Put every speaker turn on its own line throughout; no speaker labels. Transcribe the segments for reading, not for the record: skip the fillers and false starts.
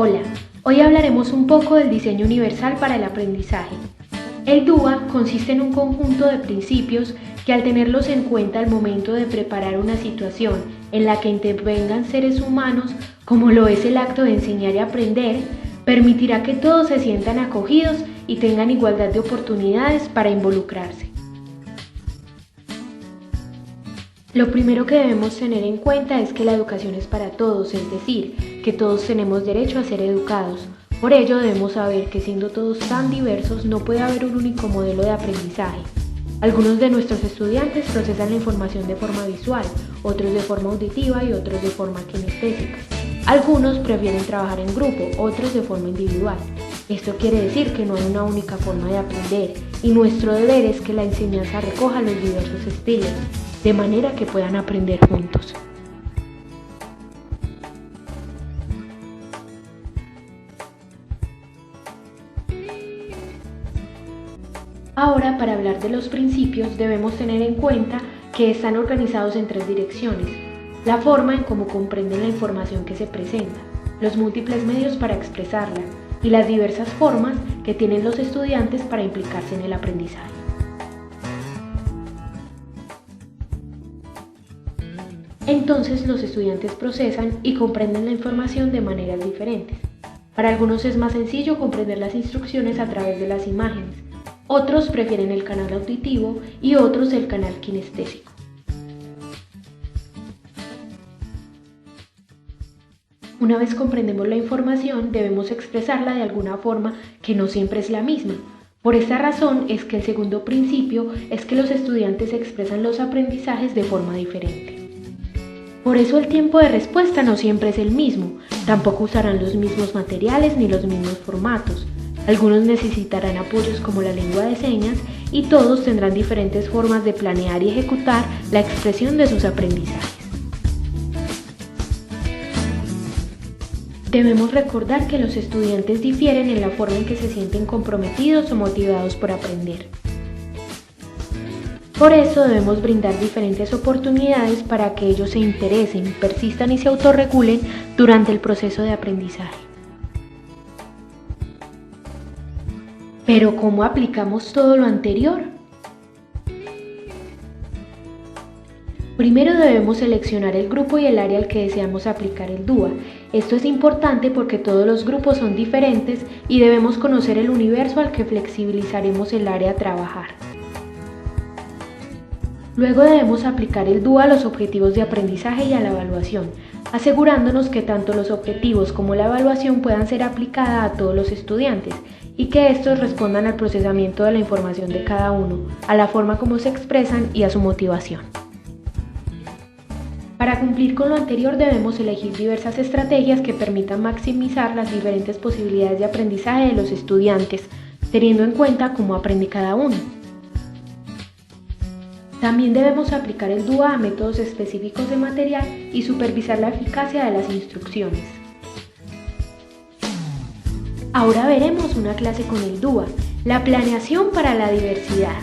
Hola, hoy hablaremos un poco del diseño universal para el aprendizaje. El DUA consiste en un conjunto de principios que, al tenerlos en cuenta al momento de preparar una situación en la que intervengan seres humanos, como lo es el acto de enseñar y aprender, permitirá que todos se sientan acogidos y tengan igualdad de oportunidades para involucrarse. Lo primero que debemos tener en cuenta es que la educación es para todos, es decir, que todos tenemos derecho a ser educados. Por ello debemos saber que, siendo todos tan diversos, no puede haber un único modelo de aprendizaje. Algunos de nuestros estudiantes procesan la información de forma visual, otros de forma auditiva y otros de forma kinestésica. Algunos prefieren trabajar en grupo, otros de forma individual. Esto quiere decir que no hay una única forma de aprender, y nuestro deber es que la enseñanza recoja los diversos estilos, de manera que puedan aprender juntos. Ahora, para hablar de los principios, debemos tener en cuenta que están organizados en 3 direcciones: la forma en cómo comprenden la información que se presenta, los múltiples medios para expresarla y las diversas formas que tienen los estudiantes para implicarse en el aprendizaje. Entonces, los estudiantes procesan y comprenden la información de maneras diferentes. Para algunos es más sencillo comprender las instrucciones a través de las imágenes, otros prefieren el canal auditivo y otros el canal kinestésico. Una vez comprendemos la información, debemos expresarla de alguna forma que no siempre es la misma. Por esta razón es que el segundo principio es que los estudiantes expresan los aprendizajes de forma diferente. Por eso el tiempo de respuesta no siempre es el mismo, tampoco usarán los mismos materiales ni los mismos formatos. Algunos necesitarán apoyos como la lengua de señas y todos tendrán diferentes formas de planear y ejecutar la expresión de sus aprendizajes. Debemos recordar que los estudiantes difieren en la forma en que se sienten comprometidos o motivados por aprender. Por eso debemos brindar diferentes oportunidades para que ellos se interesen, persistan y se autorregulen durante el proceso de aprendizaje. Pero ¿cómo aplicamos todo lo anterior? Primero debemos seleccionar el grupo y el área al que deseamos aplicar el DUA. Esto es importante porque todos los grupos son diferentes y debemos conocer el universo al que flexibilizaremos el área a trabajar. Luego debemos aplicar el DUA a los objetivos de aprendizaje y a la evaluación, asegurándonos que tanto los objetivos como la evaluación puedan ser aplicada a todos los estudiantes y que estos respondan al procesamiento de la información de cada uno, a la forma como se expresan y a su motivación. Para cumplir con lo anterior debemos elegir diversas estrategias que permitan maximizar las diferentes posibilidades de aprendizaje de los estudiantes, teniendo en cuenta cómo aprende cada uno. También debemos aplicar el DUA a métodos específicos de material y supervisar la eficacia de las instrucciones. Ahora veremos una clase con el DUA, la planeación para la diversidad.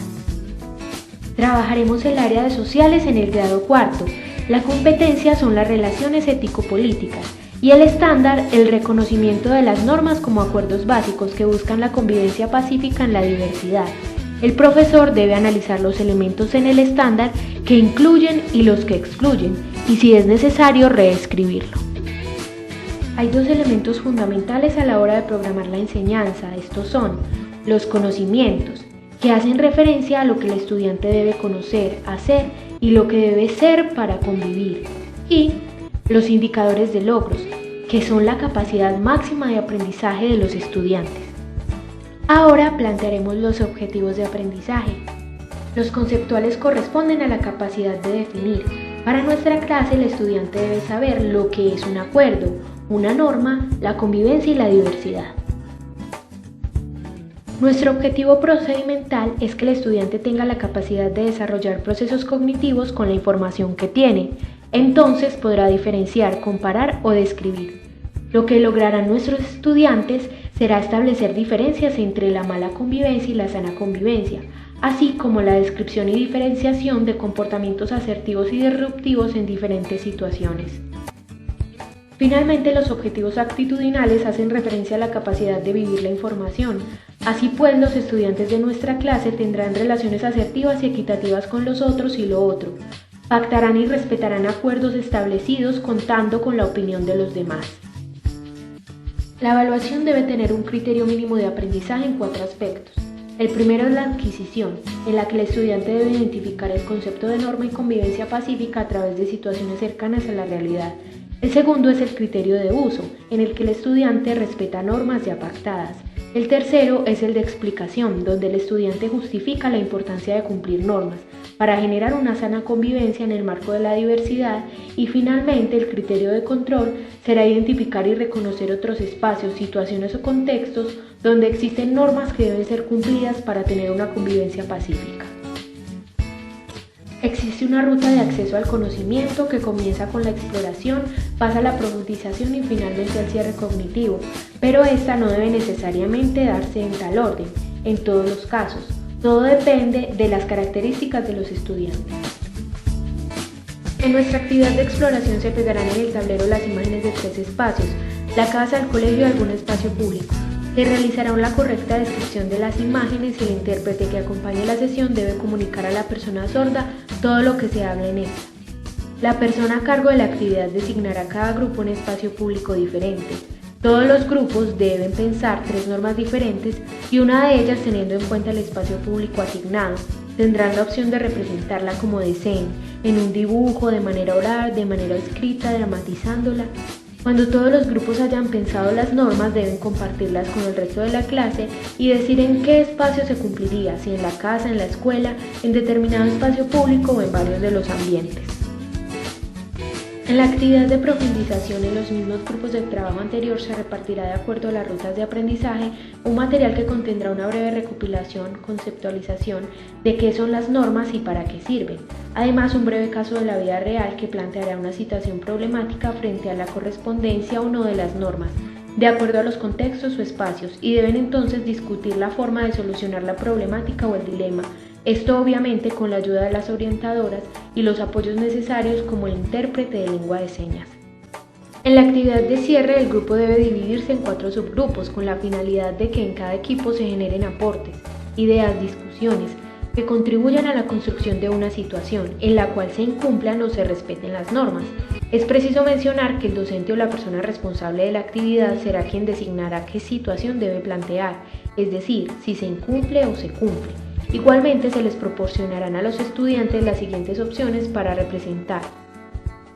Trabajaremos el área de sociales en el grado 4. La competencia son las relaciones ético-políticas y el estándar, el reconocimiento de las normas como acuerdos básicos que buscan la convivencia pacífica en la diversidad. El profesor debe analizar los elementos en el estándar que incluyen y los que excluyen, y si es necesario reescribirlo. Hay 2 elementos fundamentales a la hora de programar la enseñanza. Estos son los conocimientos, que hacen referencia a lo que el estudiante debe conocer, hacer y lo que debe ser para convivir, y los indicadores de logros, que son la capacidad máxima de aprendizaje de los estudiantes. Ahora plantearemos los objetivos de aprendizaje. Los conceptuales corresponden a la capacidad de definir. Para nuestra clase, el estudiante debe saber lo que es un acuerdo, una norma, la convivencia y la diversidad. Nuestro objetivo procedimental es que el estudiante tenga la capacidad de desarrollar procesos cognitivos con la información que tiene. Entonces podrá diferenciar, comparar o describir. Lo que lograrán nuestros estudiantes será establecer diferencias entre la mala convivencia y la sana convivencia, así como la descripción y diferenciación de comportamientos asertivos y disruptivos en diferentes situaciones. Finalmente, los objetivos actitudinales hacen referencia a la capacidad de vivir la información. Así pues, los estudiantes de nuestra clase tendrán relaciones asertivas y equitativas con los otros y lo otro. Pactarán y respetarán acuerdos establecidos contando con la opinión de los demás. La evaluación debe tener un criterio mínimo de aprendizaje en 4 aspectos. El primero es la adquisición, en la que el estudiante debe identificar el concepto de norma y convivencia pacífica a través de situaciones cercanas a la realidad. El segundo es el criterio de uso, en el que el estudiante respeta normas ya pactadas. El tercero es el de explicación, donde el estudiante justifica la importancia de cumplir normas para generar una sana convivencia en el marco de la diversidad. Y finalmente, el criterio de control será identificar y reconocer otros espacios, situaciones o contextos donde existen normas que deben ser cumplidas para tener una convivencia pacífica. Existe una ruta de acceso al conocimiento que comienza con la exploración, pasa a la profundización y finalmente al cierre cognitivo, pero esta no debe necesariamente darse en tal orden, en todos los casos. Todo depende de las características de los estudiantes. En nuestra actividad de exploración se pegarán en el tablero las imágenes de 3 espacios, la casa, el colegio y algún espacio público. Se realizará una correcta descripción de las imágenes y el intérprete que acompañe la sesión debe comunicar a la persona sorda todo lo que se habla en esta. La persona a cargo de la actividad designará a cada grupo un espacio público diferente. Todos los grupos deben pensar 3 normas diferentes y una de ellas teniendo en cuenta el espacio público asignado. Tendrán la opción de representarla como deseen, en un dibujo, de manera oral, de manera escrita, dramatizándola. Cuando todos los grupos hayan pensado las normas, deben compartirlas con el resto de la clase y decir en qué espacio se cumpliría, si en la casa, en la escuela, en determinado espacio público o en varios de los ambientes. En la actividad de profundización en los mismos grupos de trabajo anterior se repartirá de acuerdo a las rutas de aprendizaje un material que contendrá una breve recopilación, conceptualización de qué son las normas y para qué sirven. Además, un breve caso de la vida real que planteará una situación problemática frente a la correspondencia o no de las normas, de acuerdo a los contextos o espacios, y deben entonces discutir la forma de solucionar la problemática o el dilema. Esto obviamente con la ayuda de las orientadoras y los apoyos necesarios como el intérprete de lengua de señas. En la actividad de cierre, el grupo debe dividirse en 4 subgrupos con la finalidad de que en cada equipo se generen aportes, ideas, discusiones que contribuyan a la construcción de una situación en la cual se incumplan o se respeten las normas. Es preciso mencionar que el docente o la persona responsable de la actividad será quien designará qué situación debe plantear, es decir, si se incumple o se cumple. Igualmente se les proporcionarán a los estudiantes las siguientes opciones para representar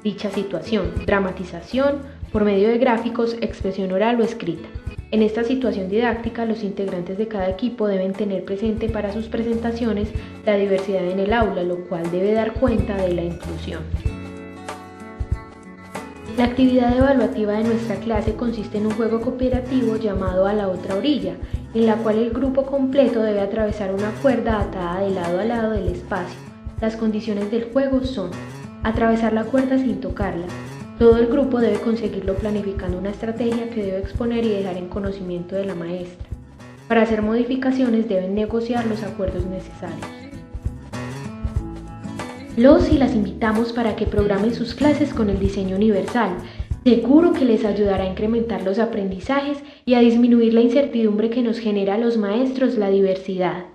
dicha situación: dramatización, por medio de gráficos, expresión oral o escrita. En esta situación didáctica, los integrantes de cada equipo deben tener presente para sus presentaciones la diversidad en el aula, lo cual debe dar cuenta de la inclusión. La actividad evaluativa de nuestra clase consiste en un juego cooperativo llamado A la otra orilla, en la cual el grupo completo debe atravesar una cuerda atada de lado a lado del espacio. Las condiciones del juego son: atravesar la cuerda sin tocarla. Todo el grupo debe conseguirlo planificando una estrategia que debe exponer y dejar en conocimiento de la maestra. Para hacer modificaciones deben negociar los acuerdos necesarios. Los y las invitamos para que programen sus clases con el diseño universal. Seguro que les ayudará a incrementar los aprendizajes y a disminuir la incertidumbre que nos genera a los maestros la diversidad.